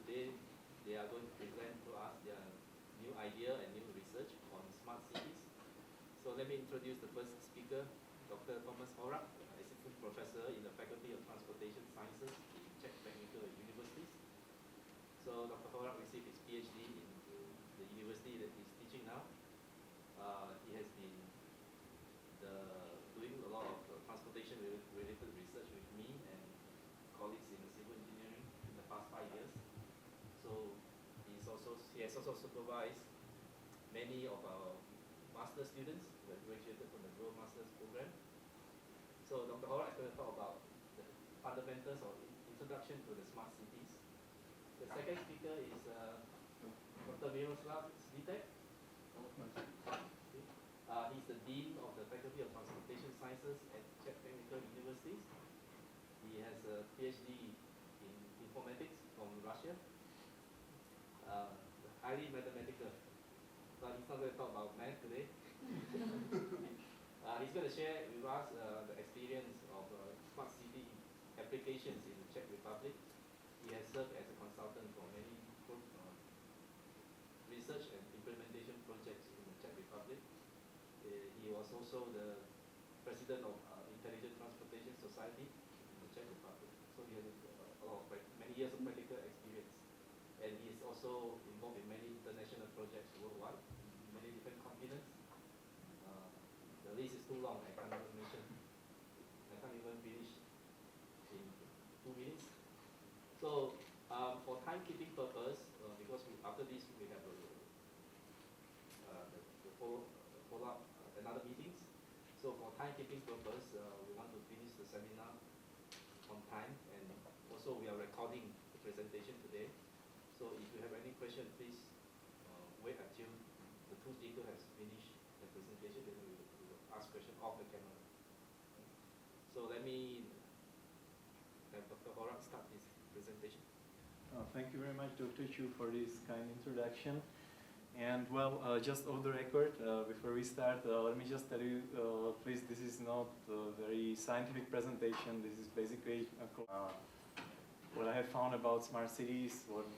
today they are going to present to us their new idea and new research on smart cities. So let me introduce the first speaker, Dr. Thomas Horak, Assistant Professor in the Faculty of Transportation Sciences in Czech Technical Universities. So Dr. Horak received his PhD in the university that he's teaching now. He has been doing a lot of transportation related research with me and colleagues in civil engineering in the past 5 years. So he has also supervised many of our master students who have graduated from the Dual Masters program. So Dr. Horak is going to talk about the fundamentals or introduction to the smart cities. The second speaker is Dr. Miroslav Svitek. He's the Dean of the Faculty of Transportation Sciences at Czech Technical Universities. He has a PhD in informatics from Russia. Highly mathematical, but he's not going to talk about math today. He's going to share with us the experience of smart city applications in the Czech Republic. He has served as a consultant for many research and implementation projects in the Czech Republic. He was also the president of Intelligent Transportation Society in the Czech Republic. So he has many years of practical experience. And he is also involved in many international projects worldwide, in many different continents. The list is too long, I can't even mention. I can't even finish in 2 minutes. So for timekeeping purpose, because after this we have the follow-up another meetings. So for timekeeping purpose, we want to finish the seminar on time, and also we are recording the presentation today. So if you have any question, please wait until the two speakers has finished the presentation, then we will ask questions off the camera. So let me have Dr. Horak start his presentation. Thank you very much, Dr. Chu, for this kind introduction. And well, just off the record, before we start, let me just tell you, please, this is not a very scientific presentation. This is basically what I have found about smart cities, what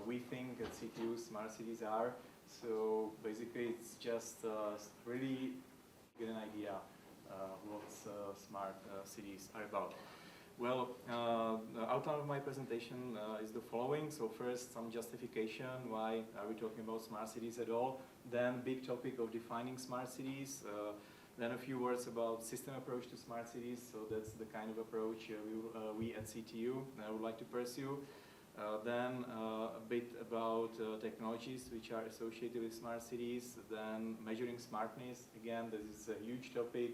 we think at CTU smart cities are. So basically, it's just really get an idea what smart cities are about. Well, the outline of my presentation is the following. So first, some justification, why are we talking about smart cities at all? Then big topic of defining smart cities. Then a few words about system approach to smart cities. So that's the kind of approach we at CTU would like to pursue. Then a bit about technologies which are associated with smart cities. Then measuring smartness. Again, this is a huge topic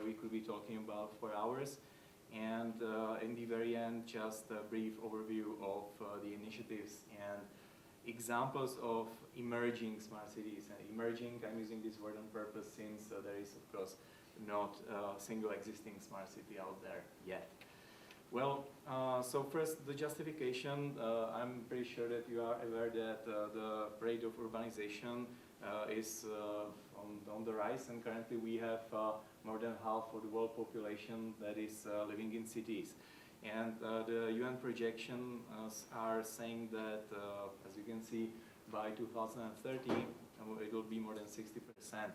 we could be talking about for hours. And in the very end, just a brief overview of the initiatives and examples of emerging smart cities. And emerging, I'm using this word on purpose since there is, of course, not a single existing smart city out there yet. Well, so first, the justification. I'm pretty sure that you are aware that the rate of urbanization is on the rise, and currently we have more than half of the world population that is living in cities. And the UN projections are saying that, as you can see, by 2030, it will be more than 60%.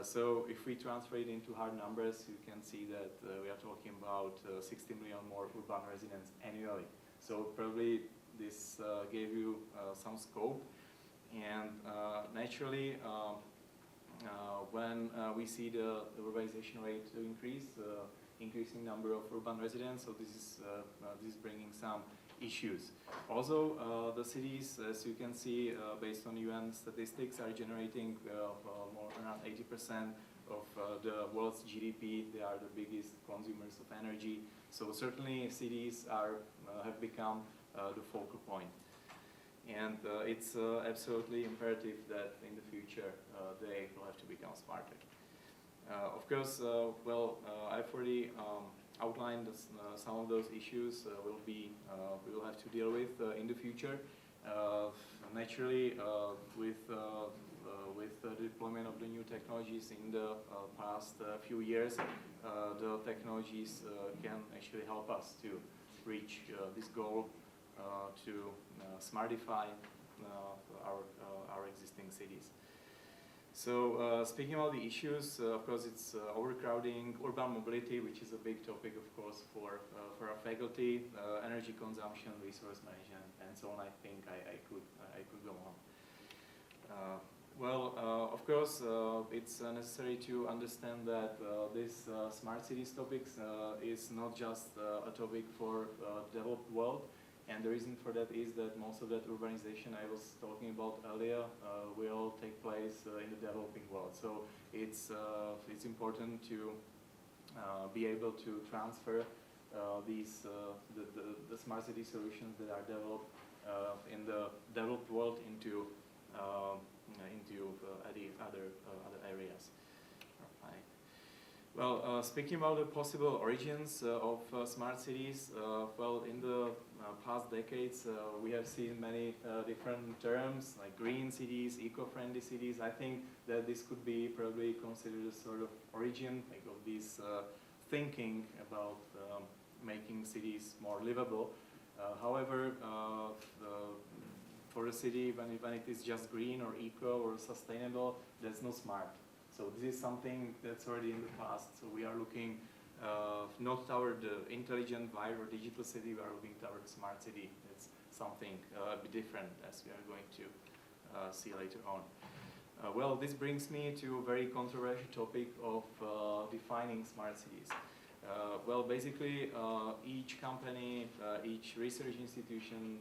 So if we transfer it into hard numbers, you can see that we are talking about 60 million more urban residents annually. So probably this gave you some scope. And naturally, when we see the urbanization rate to increase, increasing number of urban residents, so this is bringing some issues. Also, the cities, as you can see, based on UN statistics, are generating more around 80% of the world's GDP. They are the biggest consumers of energy. So certainly, cities have become the focal point. And it's absolutely imperative that in the future they will have to become smarter. Of course, I've already outlined some of those issues we will have to deal with in the future. Naturally, with the deployment of the new technologies in the past few years, the technologies can actually help us to reach this goal to smartify our existing cities. So speaking about the issues, of course, it's overcrowding, urban mobility, which is a big topic, of course, for our faculty, energy consumption, resource management, and so on. I think I could go on. Of course, it's necessary to understand that this smart cities topics is not just a topic for developed world. And the reason for that is that most of that urbanization I was talking about earlier will take place in the developing world. So it's important to be able to transfer these the smart city solutions that are developed in the developed world into other areas. Right. Well, speaking about the possible origins of smart cities, well, in the past decades, we have seen many different terms like green cities, eco-friendly cities. I think that this could be probably considered a sort of origin like of this thinking about making cities more livable. However, for a city, when it is just green or eco or sustainable, there's no smart. So this is something that's already in the past. So we are looking not toward the intelligent, wide, or digital city. We are looking toward the smart city. It's something a bit different, as we are going to see later on. Well, this brings me to a very controversial topic of defining smart cities. Well, basically, each company, each research institution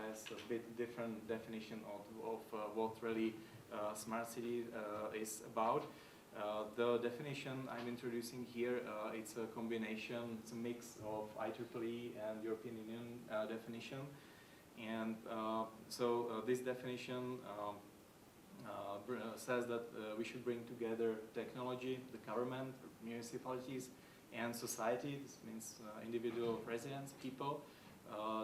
has a bit different definition of what really smart city is about. The definition I'm introducing here, it's a combination, it's a mix of IEEE and European Union definition. And so this definition says that we should bring together technology, the government, municipalities, and society. This means individual residents, people,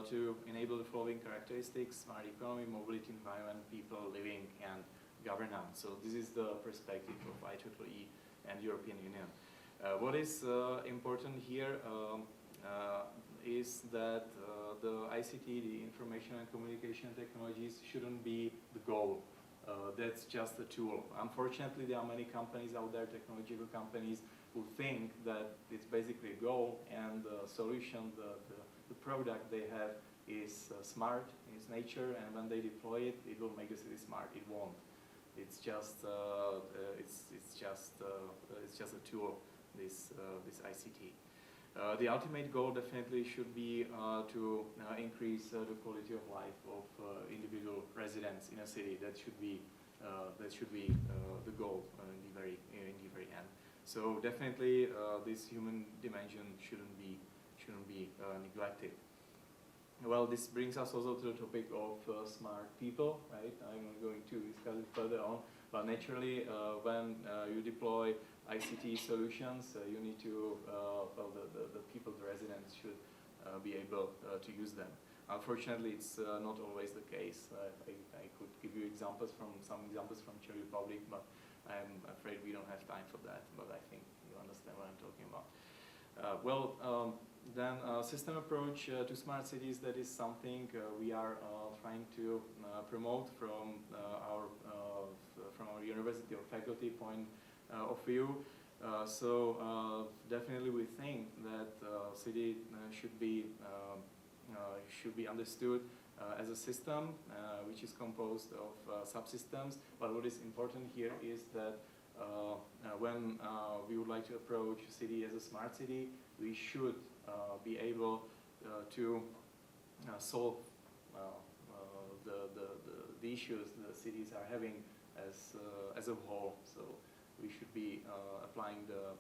to enable the following characteristics: smart economy, mobility, environment, people, living, and governance. So this is the perspective of IEEE and European Union. What is important here is that the ICT, the information and communication technologies, shouldn't be the goal. That's just a tool. Unfortunately, there are many companies out there, technological companies, who think that it's basically a goal, and the solution, the product they have is smart in its nature, and when they deploy it, it will make the city smart. It won't. It's just a tool. This ICT. The ultimate goal definitely should be to increase the quality of life of individual residents in a city. That should be the goal in the very end. So definitely this human dimension shouldn't be neglected. Well, this brings us also to the topic of smart people, right? I'm going to discuss it further on. But naturally, when you deploy ICT solutions, you need to, well, the people, the residents should be able to use them. Unfortunately, it's not always the case. I could give you some examples from Czech Republic, but I'm afraid we don't have time for that. But I think you understand what I'm talking about. Then system approach to smart cities, that is something we are trying to promote from our university or faculty point of view. So definitely we think that city should be understood as a system which is composed of subsystems. But what is important here is that when we would like to approach a city as a smart city, we should be able to solve the issues the cities are having as a whole. So we should be applying the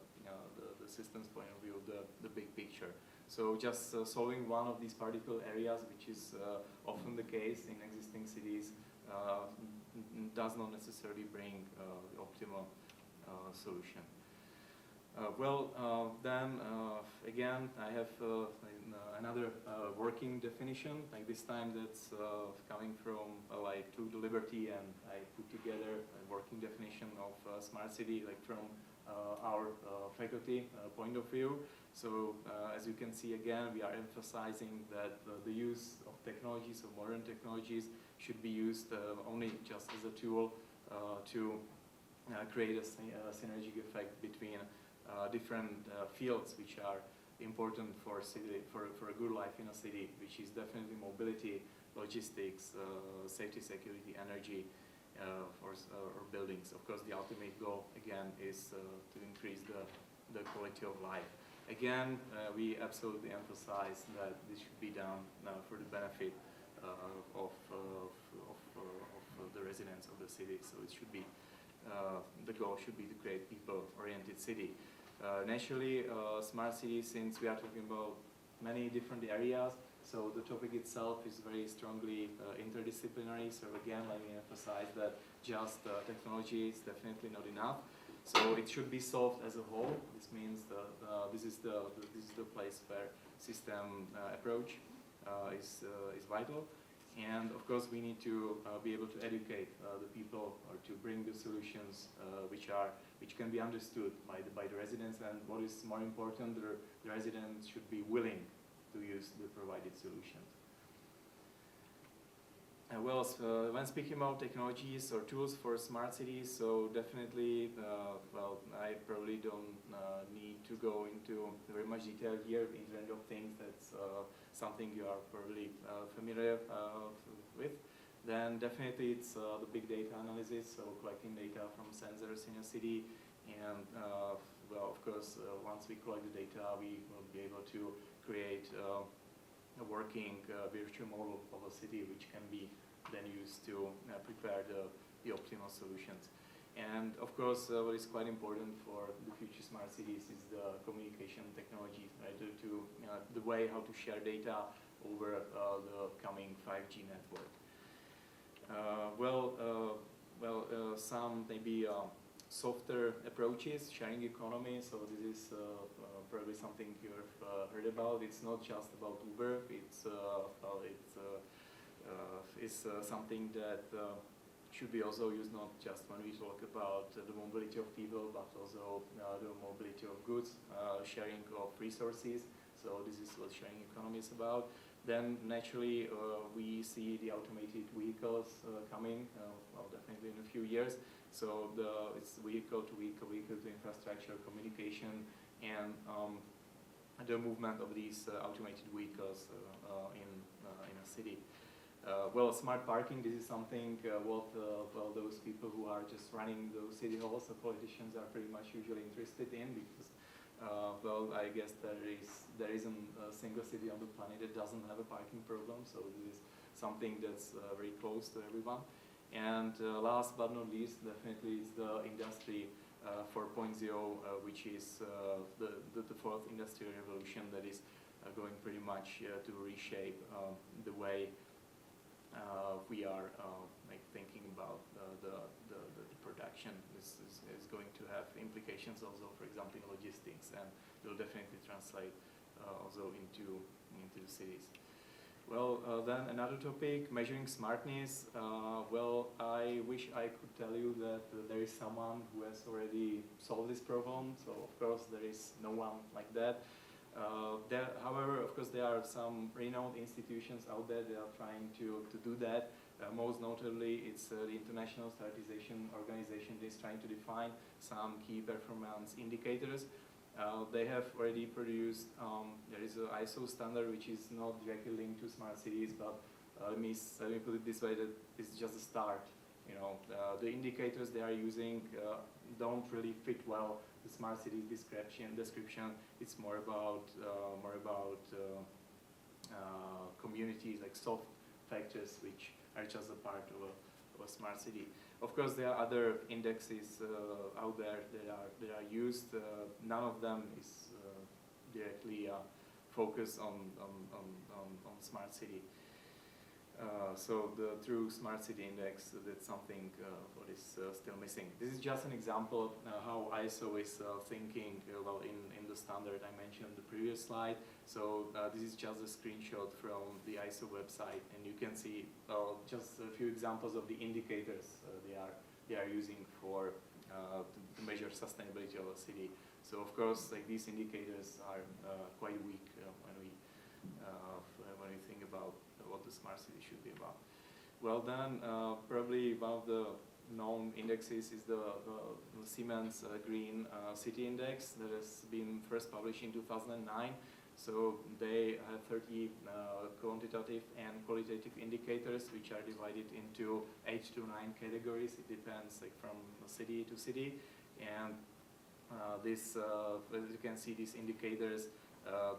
systems point of view, the big picture. So just solving one of these particular areas, which is often the case in existing cities, does not necessarily bring the optimal solution. Then again, I have another working definition. Like this time, that's coming from like To the Liberty, and I put together a working definition of smart city, like from our faculty point of view. So as you can see again, we are emphasizing that the use of technologies, of modern technologies, should be used only just as a tool to create a synergic effect between different fields which are important for a good life in a city, which is definitely mobility, logistics, safety, security, energy, or buildings. Of course, the ultimate goal again is to increase the quality of life. Again, we absolutely emphasize that this should be done for the benefit of the residents of the city. So it should be the goal should be to create people-oriented city. Naturally, smart cities, since we are talking about many different areas, so the topic itself is very strongly interdisciplinary. So again, let me emphasize that just technology is definitely not enough. So it should be solved as a whole. This means this is the place where system approach is vital. And of course, we need to be able to educate the people, or to bring the solutions which can be understood by the residents. And what is more important, the residents should be willing to use the provided solutions. When speaking about technologies or tools for smart cities, so definitely, I probably don't need to go into very much detail here. Internet of Things, that's something you are probably familiar with. Then definitely it's the big data analysis, so collecting data from sensors in a city. And of course, once we collect the data, we will be able to create a working virtual model of a city, which can be then used to prepare the optimal solutions. And of course, what is quite important for the future smart cities is the communication technology, right? The way how to share data over the coming 5G network. Some maybe softer approaches, sharing economy. So this is probably something you've heard about. It's not just about Uber. It's something that should be also used not just when we talk about the mobility of people, but also the mobility of goods, sharing of resources. So this is what sharing economy is about. Then naturally we see the automated vehicles coming, definitely in a few years. So it's vehicle to vehicle, vehicle to infrastructure, communication, and the movement of these automated vehicles in a city. Smart parking, this is something those people who are just running those city halls, the politicians are pretty much usually interested in, because I guess there isn't a single city on the planet that doesn't have a parking problem, so this is something that's very close to everyone. And last but not least, definitely is the Industry 4.0, which is the fourth industrial revolution that is going pretty much to reshape the way we are thinking about the production. This is going to have implications also, for example, in logistics, and it will definitely translate also into the cities. Then another topic, measuring smartness. I wish I could tell you that there is someone who has already solved this problem. So of course there is no one like that. However, of course, there are some renowned institutions out there that are trying to do that. Most notably, it's the International Standardization Organization that is trying to define some key performance indicators. They have already produced, there is an ISO standard which is not directly linked to smart cities, but let me put it this way, that it's just a start. The indicators they are using don't really fit well the smart cities description. It's more about communities, like soft factors, which are just a part of a smart city. Of course, there are other indexes out there that are used. None of them is directly focused on smart city. So the true smart city index, that's something what is still missing. This is just an example of how ISO is thinking in the standard I mentioned on the previous slide. So this is just a screenshot from the ISO website, and you can see just a few examples of the indicators they are using for to measure sustainability of a city. So of course, like these indicators are quite weak when we think about what the smart city should be about. Well, then probably one of the known indexes is the Siemens Green City Index that has been first published in 2009. So they have 30 quantitative and qualitative indicators which are divided into 8 to 9 categories. It depends like from city to city. And as you can see, these indicators,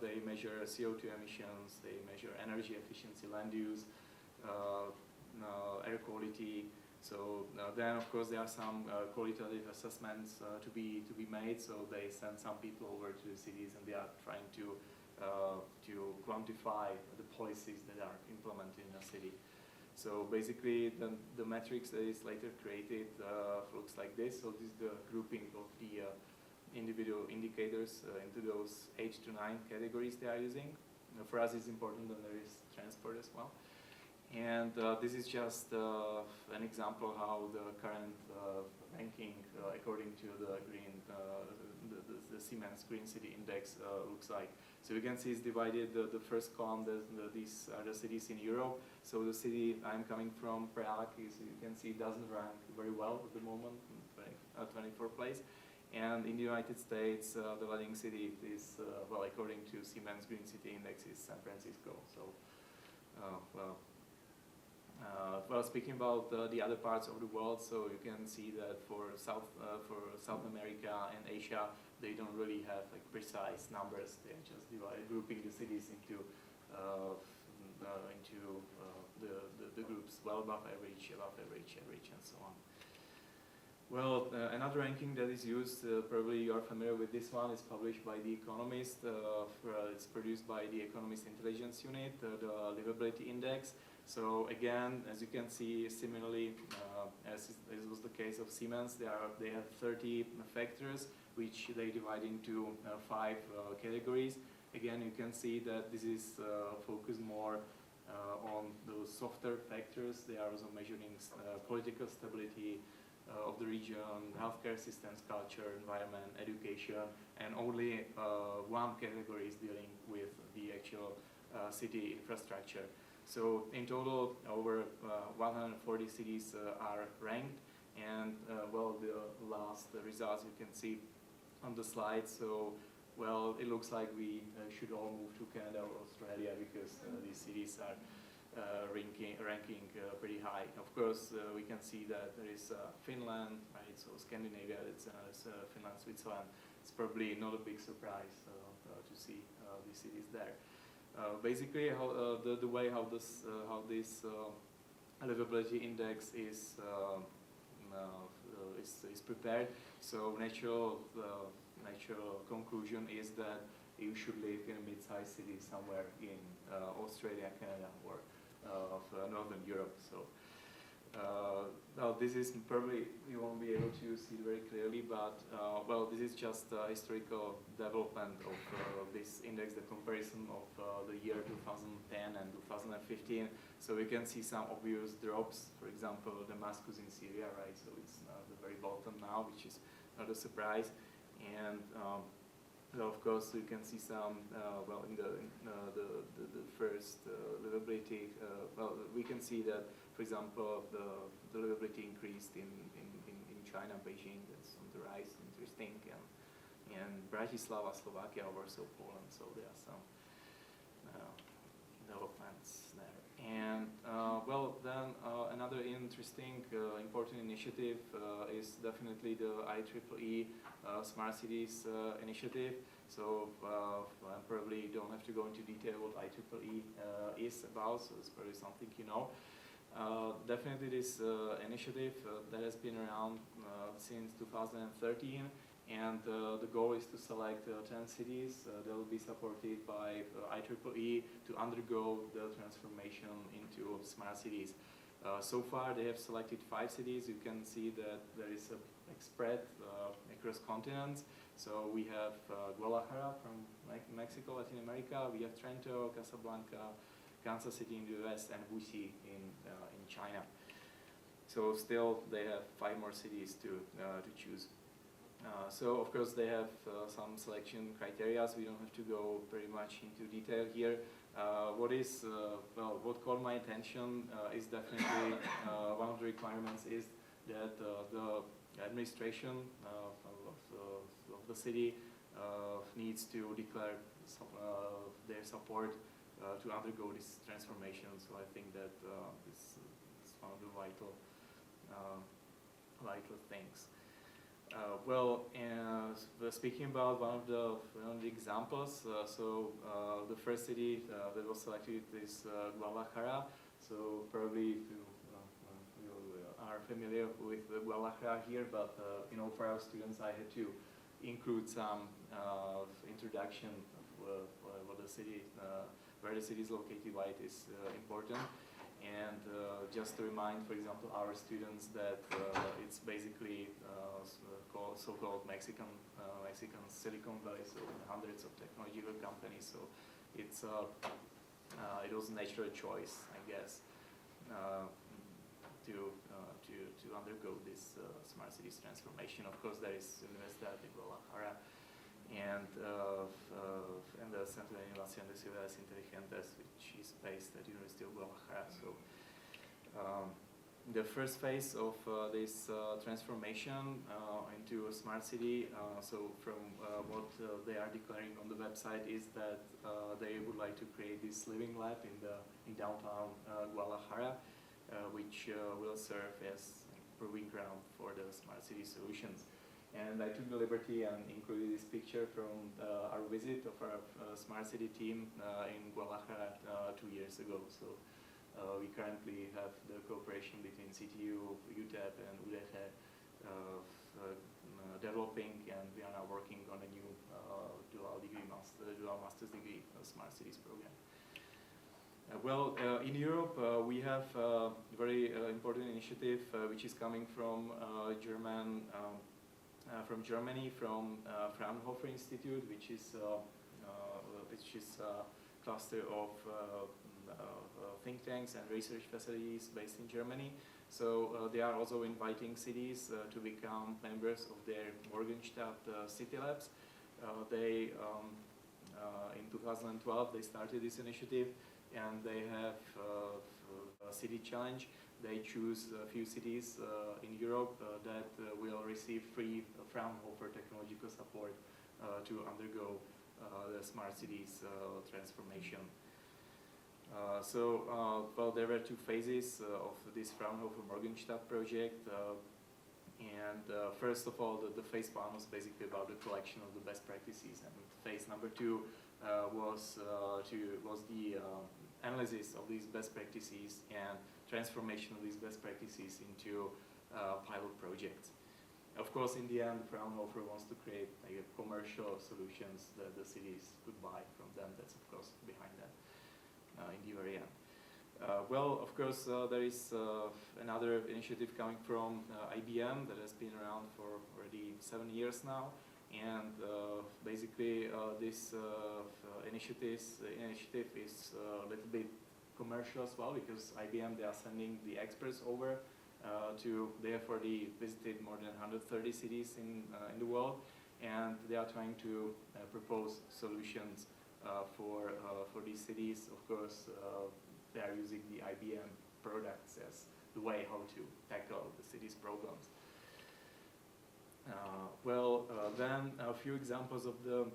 they measure CO2 emissions, they measure energy efficiency, land use, air quality. So then, of course, there are some qualitative assessments to be made. So they send some people over to the cities, and they are trying to quantify the policies that are implemented in a city. So basically, the matrix that is later created looks like this. So this is the grouping of the individual indicators into those 8 to 9 categories they are using. For us, it's important that there is transport as well. And this is just an example how the current ranking, according to the the Siemens Green City Index, looks like. So you can see it's divided. The first column, these are the cities in Europe. So the city I'm coming from, Prague, you can see doesn't rank very well at the moment, 24th place. And in the United States, the leading city is, well, according to Siemens Green City Index, is San Francisco. So, well, speaking about the other parts of the world, so you can see that for South America and Asia, they don't really have like precise numbers. They're just grouping the cities into the groups, well above average, and so on. Well, another ranking that is used, probably you are familiar with this one, is published by The Economist. It's produced by the Economist Intelligence Unit, the Livability Index. So again, as you can see, similarly, as was the case of Siemens, they have 30 factors, which they divide into 5 categories. Again, you can see that this is focused more on those softer factors. They are also measuring political stability of the region, healthcare systems, culture, environment, education, and only one category is dealing with the actual city infrastructure. So in total, over 140 cities are ranked, and well, the last results you can see on the slide. So, well, it looks like we should all move to Canada or Australia because these cities are ranking pretty high. Of course, we can see that there is Finland, right? So Scandinavia, it's Finland, Switzerland. It's probably not a big surprise to see these cities there. Basically, the way how this livability index is prepared. So natural conclusion is that you should live in a mid-sized city somewhere in Australia, Canada, or Northern Europe. So now this is probably you won't be able to see it very clearly, but well, this is just historical development of this index, the comparison of the year 2010 and 2015. So we can see some obvious drops. For example, Damascus in Syria, right? So it's the very bottom now, which is not a surprise. And of course, you can see some, well, in the first livability, well, we can see that, for example, the livability increased in China, Beijing, that's on the rise, interesting, and Bratislava, Slovakia, Warsaw, Poland, so there are some developments there. And, well, then another interesting, important initiative is definitely the IEEE Smart Cities initiative. So I probably don't have to go into detail what IEEE is about, so it's probably something you know. Definitely this initiative that has been around since 2013, and the goal is to select 10 cities that will be supported by IEEE to undergo the transformation into smart cities. So far they have selected 5 cities. You can see that there is a spread across continents. So we have Guadalajara from Mexico, Latin America. We have Trento, Casablanca, Kansas City in the US, and Wuxi in China. So still they have 5 more cities to choose. So of course they have some selection criteria. We don't have to go very much into detail here. What caught my attention is definitely one of the requirements is that the administration of the city needs to declare their support to undergo this transformation. So I think that this is one of the vital things. Speaking about one of the examples, the first city that was selected is Guadalajara. So probably you are familiar with Guadalajara here, but for our students, I had to include some introduction of what the city, where the city is located, why it is important. And just to remind, for example, our students that it's basically so-called Mexican Silicon Valley, so hundreds of technological companies. So it was a natural choice, I guess, to undergo this smart cities transformation. Of course, there is Universidad de Guadalajara and the Centro de Innovación de Ciudades Inteligentes, which is based at University of Guadalajara. So the first phase of this transformation into a smart city, so from what they are declaring on the website is that they would like to create this living lab in downtown Guadalajara, which will serve as a proving ground for the smart city solutions. And I took the liberty and included this picture from our visit of our smart city team in Guadalajara 2 years ago. So we currently have the cooperation between CTU, UTEP, and UDG developing, and we are now working on a new dual master's degree smart cities program. In Europe, we have a very important initiative which is coming from Germany, from Fraunhofer Institute, which is a cluster of think tanks and research facilities based in Germany. So they are also inviting cities to become members of their Morgenstadt City Labs. In 2012 they started this initiative, and they have a city challenge. They choose a few cities in Europe that will receive free Fraunhofer technological support to undergo the smart cities transformation. There were 2 phases of this Fraunhofer Morgenstadt project. First of all, the phase 1 was basically about the collection of the best practices, and phase number 2 was the analysis of these best practices and transformation of these best practices into pilot projects. Of course, in the end, Fraunhofer wants to create commercial solutions that the cities could buy from them. That's of course behind that in the very end. Of course, there is another initiative coming from IBM that has been around for already 7 years now, and basically this initiative is a little bit commercial as well, because IBM, they are sending the experts over they have already visited more than 130 cities in the world, and they are trying to propose solutions for these cities. Of course, they are using the IBM products as the way how to tackle the city's problems. Then a few examples of the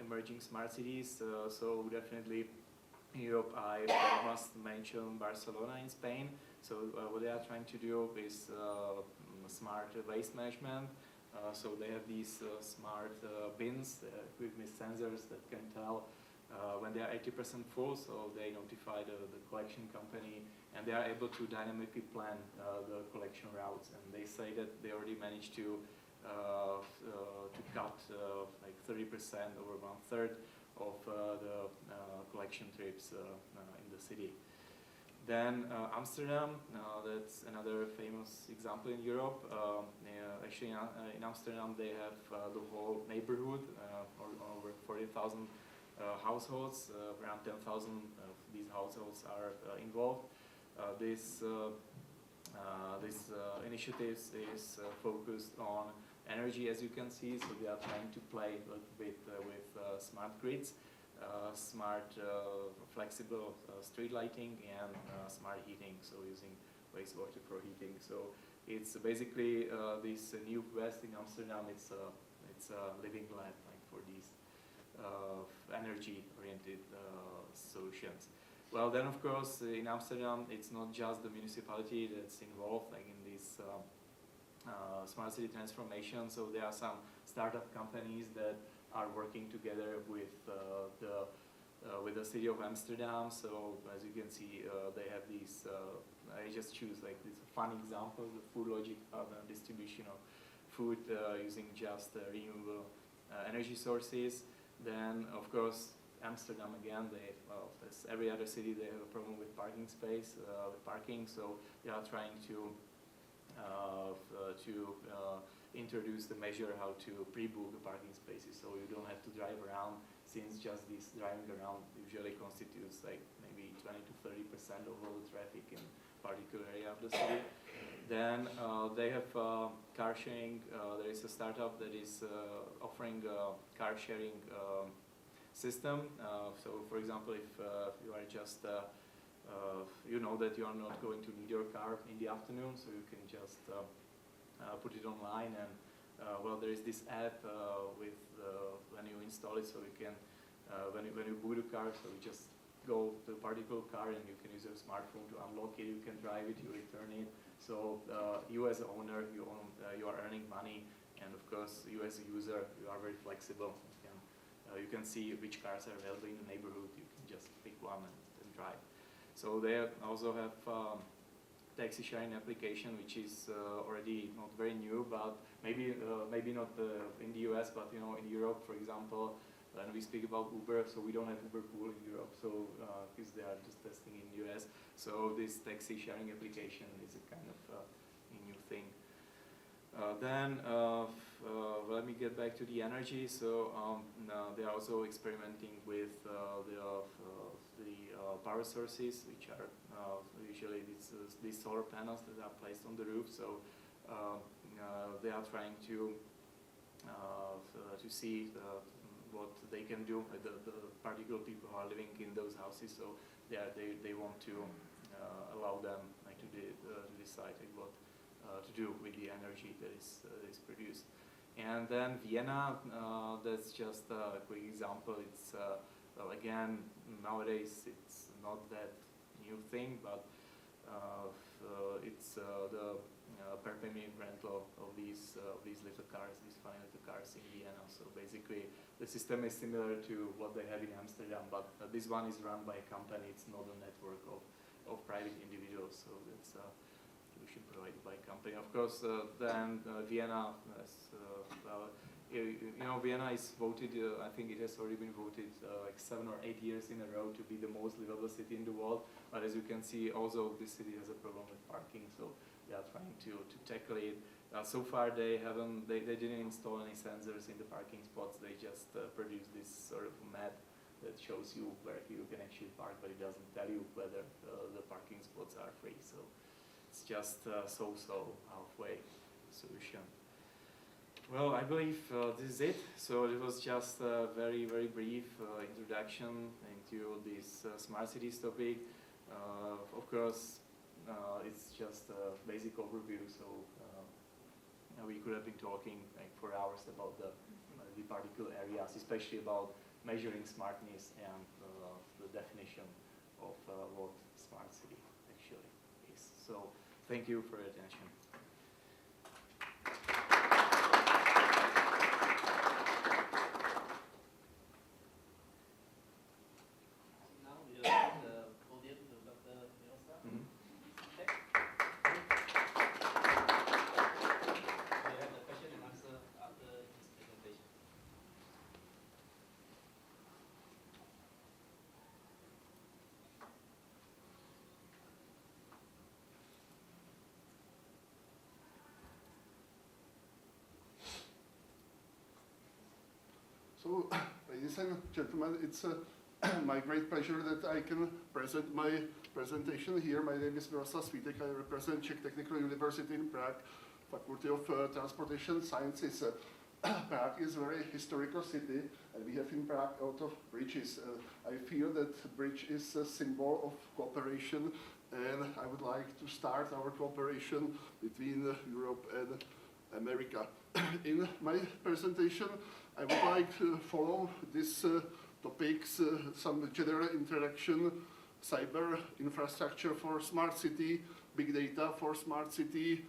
emerging smart cities. So definitely in Europe, I must mention Barcelona in Spain. So what they are trying to do is smart waste management. So they have these smart bins equipped with sensors that can tell when they are 80% full, so they notify the collection company, and they are able to dynamically plan the collection routes. And they say that they already managed to cut like 30% over 1/3 of the collection trips in the city. Then Amsterdam, that's another famous example in Europe. Actually, in Amsterdam, they have the whole neighborhood, over 40,000 households. Around 10,000 of these households are involved. This this initiative is focused on energy, as you can see, so they are trying to play a little bit with smart grids, smart flexible street lighting, and smart heating, so using wastewater for heating. So it's basically this new West in Amsterdam. It's a living lab, like, for these energy-oriented solutions. Well, then of course in Amsterdam it's not just the municipality that's involved, like, in this smart city transformation. So there are some startup companies that are working together with the city of Amsterdam. So as you can see, they have these. I just choose, like, these fun examples: the Food Logic Hub and distribution of food using just renewable energy sources. Then of course Amsterdam again, they, well, as every other city, they have a problem with parking space, with parking. So they are trying to introduce the measure how to pre-book the parking spaces, so you don't have to drive around, since just this driving around usually constitutes like maybe 20 to 30% of all the traffic in particular area of the city. Then they have car sharing. There is a startup that is offering a car sharing system. So for example, if you are just you know that you are not going to need your car in the afternoon, so you can just put it online, and well, there is this app with when you install it, so you can when you boot a car, so you just go to a particular car and you can use your smartphone to unlock it. You can drive it, you return it. So you as an owner, you are earning money, and of course you as a user, you are very flexible. You can see which cars are available in the neighborhood. You can just pick one and drive. So they also have taxi sharing application, which is already not very new, but maybe not in the US, but in Europe, for example, when we speak about Uber, so we don't have Uber Pool in Europe, so because they are just testing in the US. So this taxi sharing application is a kind of a new thing. Then let me get back to the energy. So they are also experimenting with the power sources, which are usually these solar panels that are placed on the roof. So they are trying to see what they can do with the particular people who are living in those houses. So they want to allow them to decide what to do with the energy that is produced. And then Vienna, that's just a quick example. It's well, again, nowadays it's not that new thing, but it's the per minute rental of these little cars, these fine little cars in Vienna. So basically, the system is similar to what they have in Amsterdam, but this one is run by a company. It's not a network of private individuals. So that's a solution provided by a company. Of course, then Vienna, well, Vienna is voted. I think it has already been voted like 7 or 8 years in a row to be the most livable city in the world. But as you can see, also this city has a problem with parking. So they are trying to tackle it. So far, they didn't install any sensors in the parking spots. They just produce this sort of map that shows you where you can actually park, but it doesn't tell you whether the parking spots are free. So it's just so-so halfway solution. Well, I believe this is it. So it was just a very, very brief introduction into this smart cities topic. Of course, it's just a basic overview. So we could have been talking like for hours about the particular areas, especially about measuring smartness and the definition of what smart city actually is. So thank you for your attention. Now we will give the podium to Dr. Miroslav. Okay. We have the question and answer after his presentation. So, ladies and gentlemen, it's my great pleasure that I can present my presentation here. My name is Miroslav Svítek. I represent Czech Technical University in Prague, Faculty of Transportation Sciences. Prague is a very historical city, and we have in Prague a lot of bridges. I feel that bridge is a symbol of cooperation, and I would like to start our cooperation between Europe and America. In my presentation, I would like to follow these topics, some general introduction, cyber infrastructure for smart city, big data for smart city,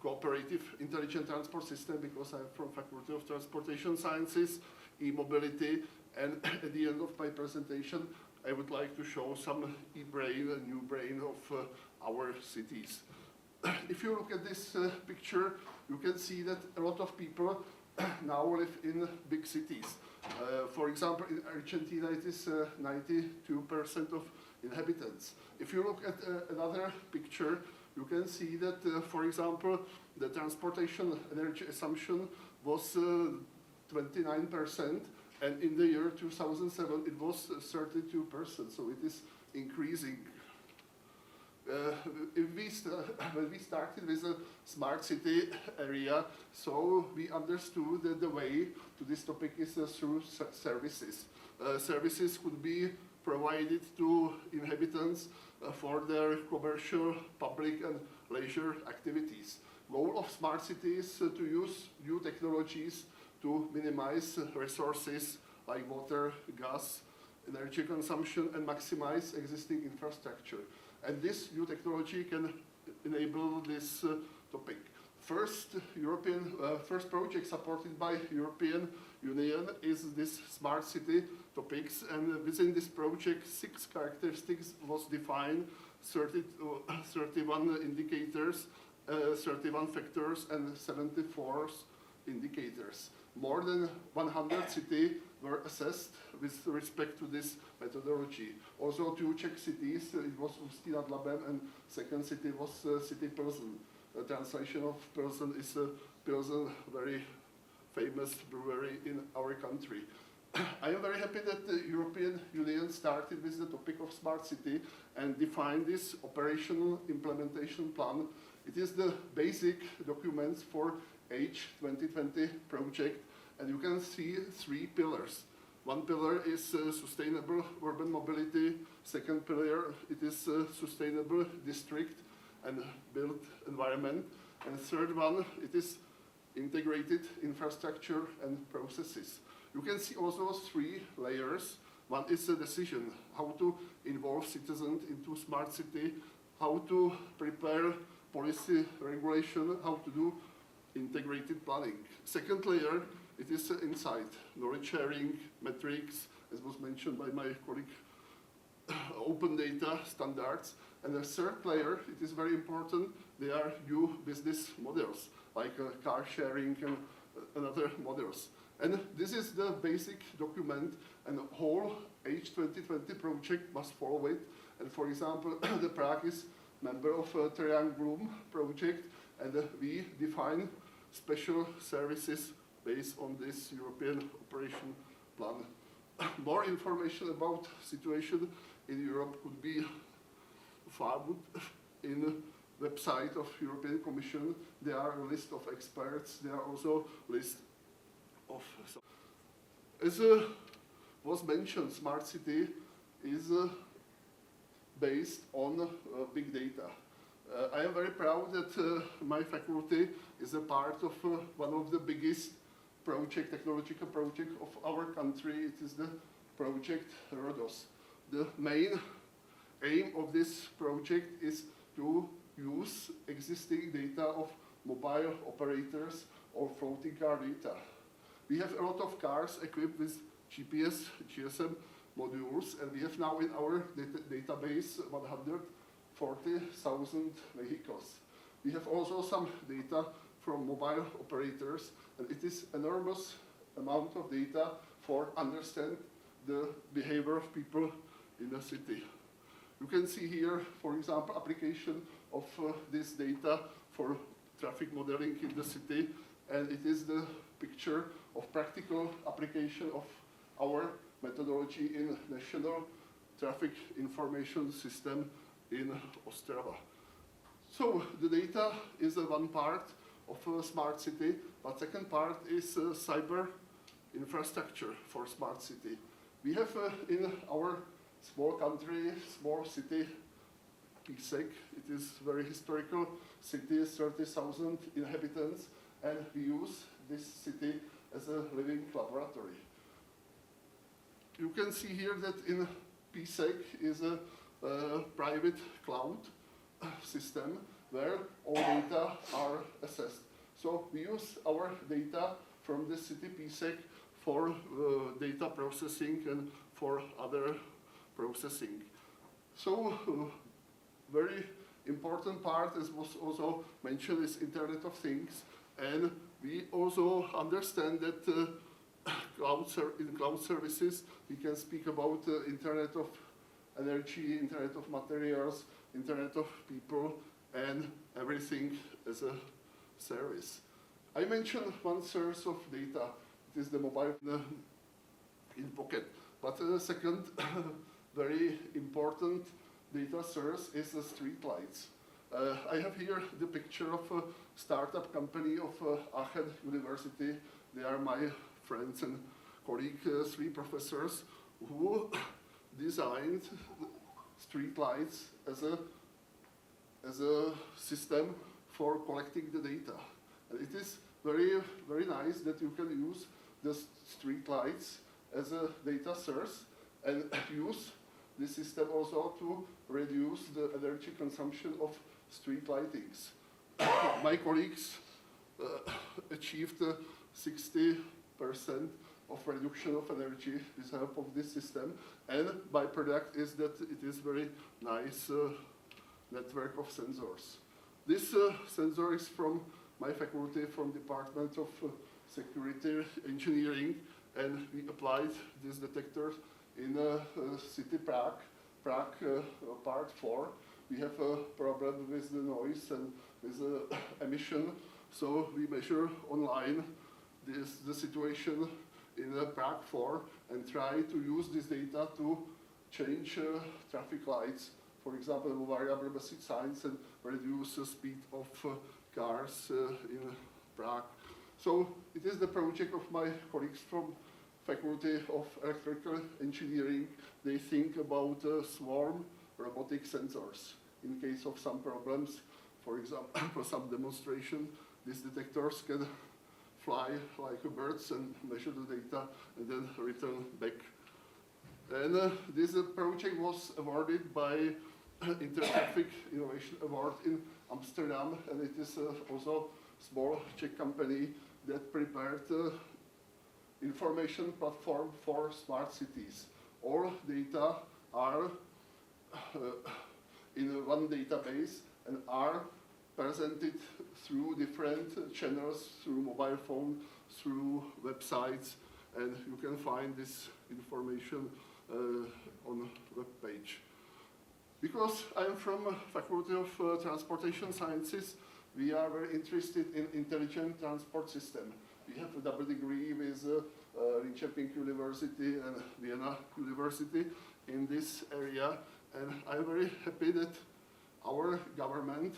cooperative intelligent transport system, because I'm from Faculty of Transportation Sciences, e-mobility, and at the end of my presentation, I would like to show some e-brain, a new brain of our cities. If you look at this picture, you can see that a lot of people now live in big cities. For example, in Argentina, it is 92% of inhabitants. If you look at another picture, you can see that, for example, the transportation energy assumption was 29%, and in the year 2007 it was 32%, so it is increasing. When we started with a smart city area, so we understood that the way to this topic is through services. Services could be provided to inhabitants for their commercial, public and leisure activities. Goal of smart cities is to use new technologies to minimize resources like water, gas, energy consumption, and maximize existing infrastructure. And this new technology can enable this topic. First project supported by European Union is this smart city topics, and within this project 6 characteristics was defined, 31 indicators, 31 factors and 74 indicators. More than 100 cities were assessed with respect to this methodology. Also 2 Czech cities, it was Ústí nad Labem, and second city was city Pilsen. The translation of Pilsen is Pilsen, very famous brewery in our country. I am very happy that the European Union started with the topic of smart city and defined this operational implementation plan. It is the basic documents for H2020 project, and you can see 3 pillars. One pillar is sustainable urban mobility. Second pillar, it is sustainable district and built environment. And third one, it is integrated infrastructure and processes. You can see also 3 layers. One is a decision, how to involve citizens into smart city, how to prepare policy regulation, how to do integrated planning. Second layer, it is insight, knowledge sharing, metrics, as was mentioned by my colleague, open data standards. And the third layer, it is very important, they are new business models, like car sharing and other models. And this is the basic document, and the whole H2020 project must follow it. And for example, the Prague is member of Triangulum project, and we define special services based on this European operation plan. More information about situation in Europe could be found in website of European Commission. There are a list of experts. There are also list of. As was mentioned, smart city is based on big data. I am very proud that my faculty is a part of one of the biggest technological project of our country. It is the project Rhodos. The main aim of this project is to use existing data of mobile operators or floating car data. We have a lot of cars equipped with GPS, GSM modules, and we have now in our database 140,000 vehicles. We have also some data from mobile operators, and it is enormous amount of data for understand the behavior of people in a city. You can see here, for example, application of this data for traffic modeling in the city, and it is the picture of practical application of our methodology in national traffic information system in Ostrava. So the data is one part of a smart city, but second part is cyber infrastructure for smart city. We have in our small country, small city, Písek, it is very historical city, 30,000 inhabitants, and we use this city as a living laboratory. You can see here that in Písek is a private cloud system where all data are assessed. So we use our data from the city Písek for data processing and for other processing. So very important part, as was also mentioned, is Internet of Things, and we also understand that in cloud services we can speak about Internet of Energy, Internet of Materials, Internet of People, and everything as a service. I mentioned one source of data. It is the mobile in pocket. But the second very important data source is the street lights. I have here the picture of a startup company of Aachen University. They are my friends and colleagues, 3 professors, who designed street lights as a system for collecting the data. And it is very, very nice that you can use the street lights as a data source and use this system also to reduce the energy consumption of street lightings. My colleagues achieved 60% of reduction of energy with help of this system, and byproduct is that it is very nice network of sensors. This sensor is from my faculty, from Department of Security Engineering, and we applied this detector in city Prague, part 4. We have a problem with the noise and with the emission, so we measure online the situation in Prague 4 and try to use this data to change traffic lights, for example, variable basic signs, and reduce the speed of cars in Prague. So it is the project of my colleagues from Faculty of Electrical Engineering. They think about swarm robotic sensors. In case of some problems, for example, for some demonstration, these detectors can fly like birds and measure the data and then return back. And this project was awarded by Intertraffic Innovation Award in Amsterdam, and it is also a small Czech company that prepared information platform for smart cities. All data are in one database and are presented through different channels, through mobile phone, through websites, and you can find this information on web page. Because I'm from Faculty of Transportation Sciences, we are very interested in intelligent transport system. We have a double degree with Linköping University and Vienna University in this area, and I'm very happy that our government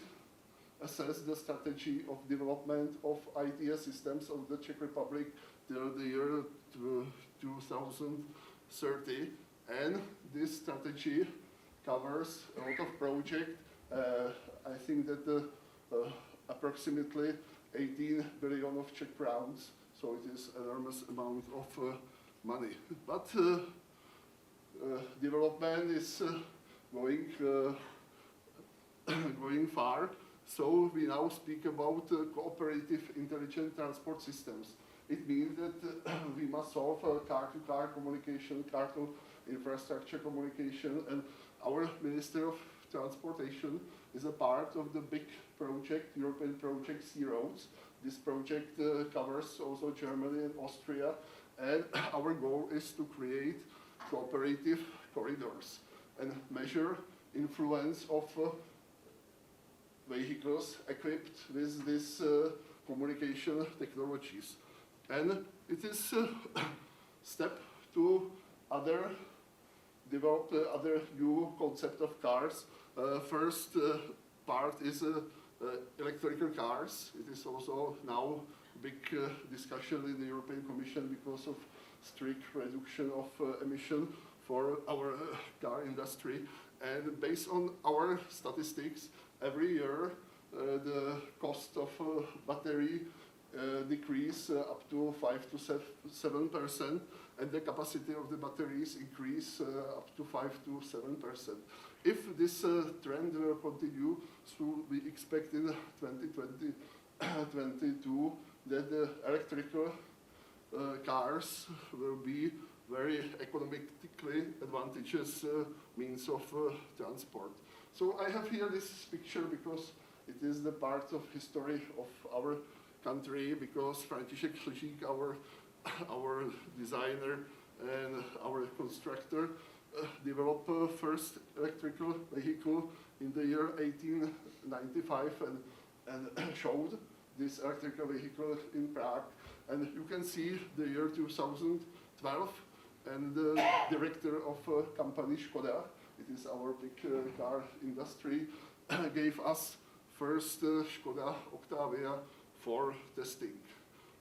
assessed the strategy of development of ITS systems of the Czech Republic till the year 2030, and this strategy covers a lot of projects. I think that approximately 18 billion of Czech crowns, so it is an enormous amount of money. But development is going far, so we now speak about cooperative intelligent transport systems. It means that we must solve car-to-car communication, car-to-infrastructure communication, and our Minister of Transportation is a part of the big project, European project Sea Roads. This project covers also Germany and Austria, and our goal is to create cooperative corridors and measure influence of vehicles equipped with these communication technologies. And it is a step to other developed other new concept of cars. First part is electrical cars. It is also now big discussion in the European Commission because of strict reduction of emission for our car industry. And based on our statistics, every year the cost of battery decrease up to 5 to 7%, and the capacity of the batteries increase up to 5 to 7%. If this trend will continue, so we expect in 2022 that the electrical cars will be very economically advantageous means of transport. So I have here this picture because it is the part of history of our country, because František Šlžík, our designer and our constructor, developed first electrical vehicle in the year 1895 and showed this electrical vehicle in Prague. And you can see the year 2012, and the director of company Škoda, it is our big car industry, gave us first Škoda Octavia for testing.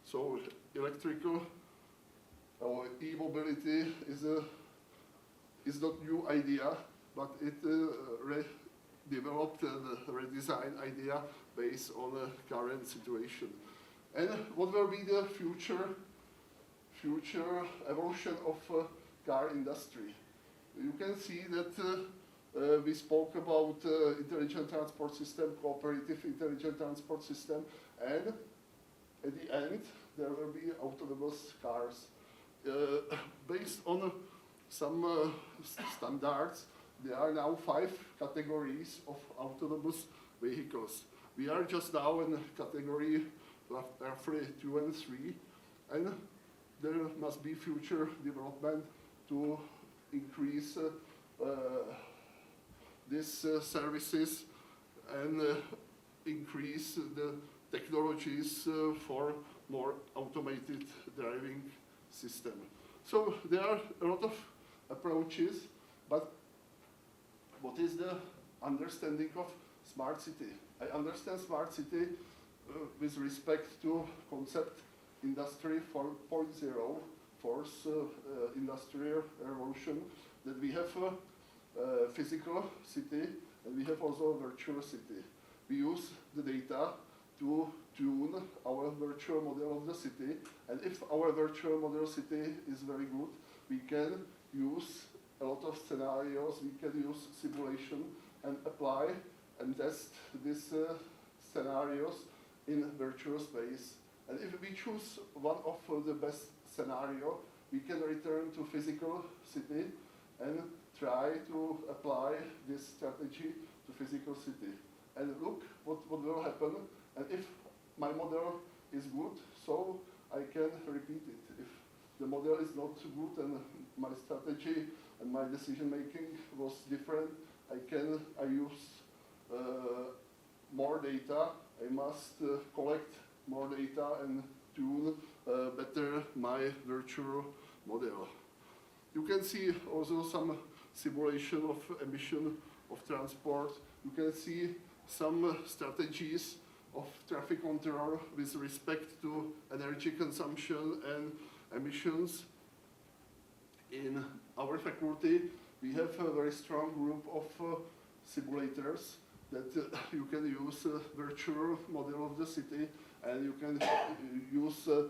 So electrical or e-mobility is not new idea, but it developed and redesigned idea based on the current situation. And what will be the future evolution of car industry? You can see that we spoke about intelligent transport system, cooperative intelligent transport system, and at the end there will be autonomous cars. Based on some standards, there are now 5 categories of autonomous vehicles. We are just now in category roughly 2 and 3, and there must be future development to increase these services and increase the technologies for more automated driving system. So there are a lot of approaches, but what is the understanding of smart city? I understand smart city with respect to concept Industry 4.0, fourth industrial revolution, that we have a physical city and we have also a virtual city. We use the data to tune our virtual model of the city, and if our virtual model city is very good, we can use a lot of scenarios, we can use simulation and apply and test these scenarios in virtual space. And if we choose one of the best scenario, we can return to physical city and try to apply this strategy to physical city. And look what will happen. And if my model is good, so I can repeat it. If the model is not good and my strategy and my decision making was different, I use more data. I must collect more data and tune better my virtual model. You can see also some simulation of emission of transport. You can see some strategies of traffic control with respect to energy consumption and emissions. In our faculty, we have a very strong group of simulators that you can use a virtual model of the city, and you can use a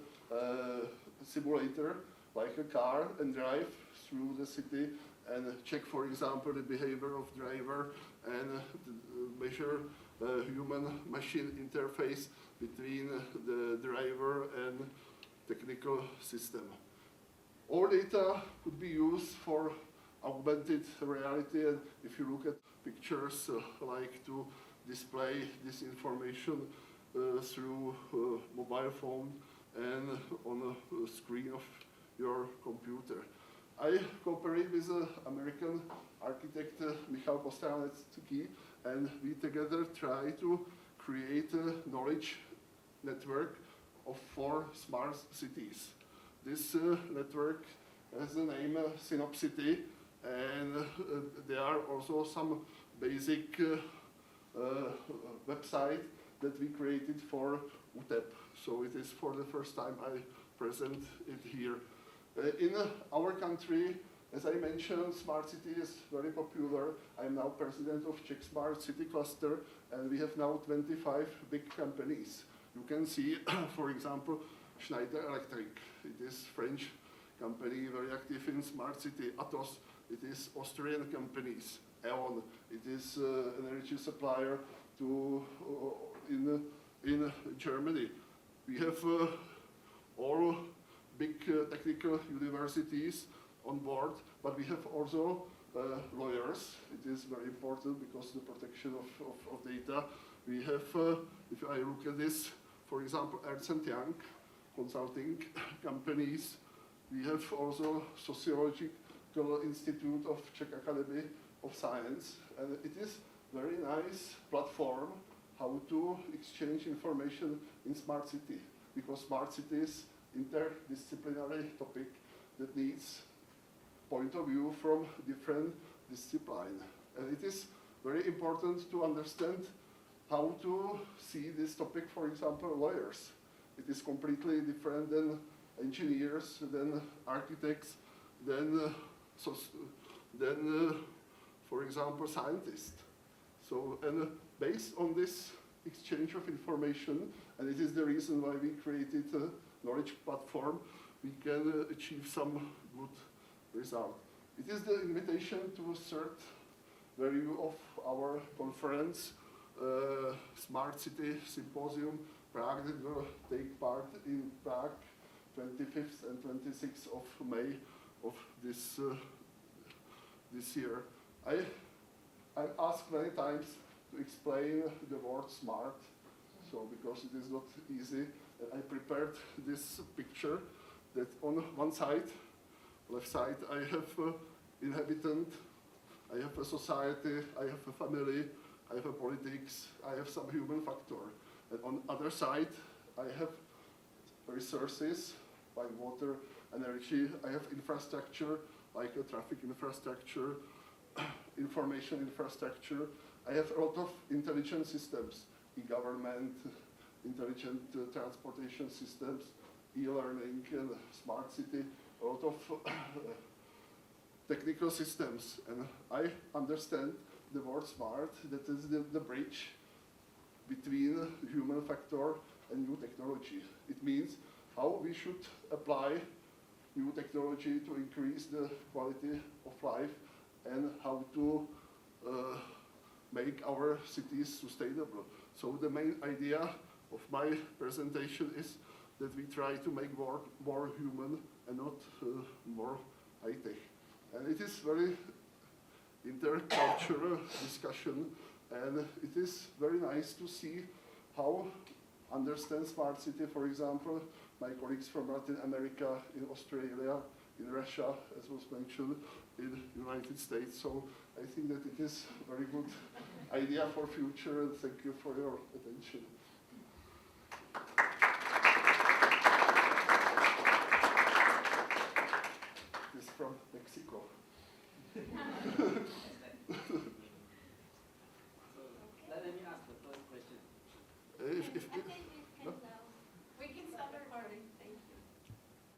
simulator like a car and drive through the city and check, for example, the behavior of driver and measure human-machine interface between the driver and technical system. All data could be used for augmented reality, and if you look at pictures, like to display this information through mobile phone and on a screen of your computer. I cooperate with American architect Michal Postránecký, and we together try to create a knowledge network of 4 smart cities. This network has the name Synopcity, And there are also some basic website that we created for UTEP. So it is for the first time I present it here. In our country, as I mentioned, smart city is very popular. I'm now president of Czech Smart City Cluster, and we have now 25 big companies. You can see, for example, Schneider Electric. It is French company, very active in smart city. Atos, it is Austrian companies. E.ON, it is energy supplier to in Germany. We have all big technical universities on board, but we have also lawyers. It is very important because the protection of data. We have, if I look at this, for example, Ernst & Young consulting companies. We have also Sociological Institute of Czech Academy of Science, and it is very nice platform how to exchange information in smart city, because smart city is interdisciplinary topic that needs point of view from different discipline. And it is very important to understand how to see this topic, for example, lawyers. It is completely different than engineers, than architects, than for example, scientists. So, and based on this exchange of information, and it is the reason why we created a knowledge platform, we can achieve some good result. It is the invitation to a third value of our conference, Smart City Symposium, Prague, that will take part in Prague, 25th and 26th of May of this year. I'm asked many times to explain the word smart, so because it is not easy, I prepared this picture that on one side, left side, I have inhabitant, I have a society, I have a family, I have a politics, I have some human factor. And on other side, I have resources like water, energy, I have infrastructure, like a traffic infrastructure, information infrastructure. I have a lot of intelligent systems, e-government, intelligent transportation systems, e-learning, and smart city, a lot of technical systems. And I understand the word smart, that is the bridge between human factor and new technology. It means how we should apply new technology to increase the quality of life and how to make our cities sustainable. So the main idea of my presentation is that we try to make more human and not more high-tech. And it is very intercultural discussion, and it is very nice to see how understand smart city, for example, my colleagues from Latin America, in Australia, in Russia, as was mentioned, in United States. So I think that it is a very good idea for future, and thank you for your attention. This is from Mexico.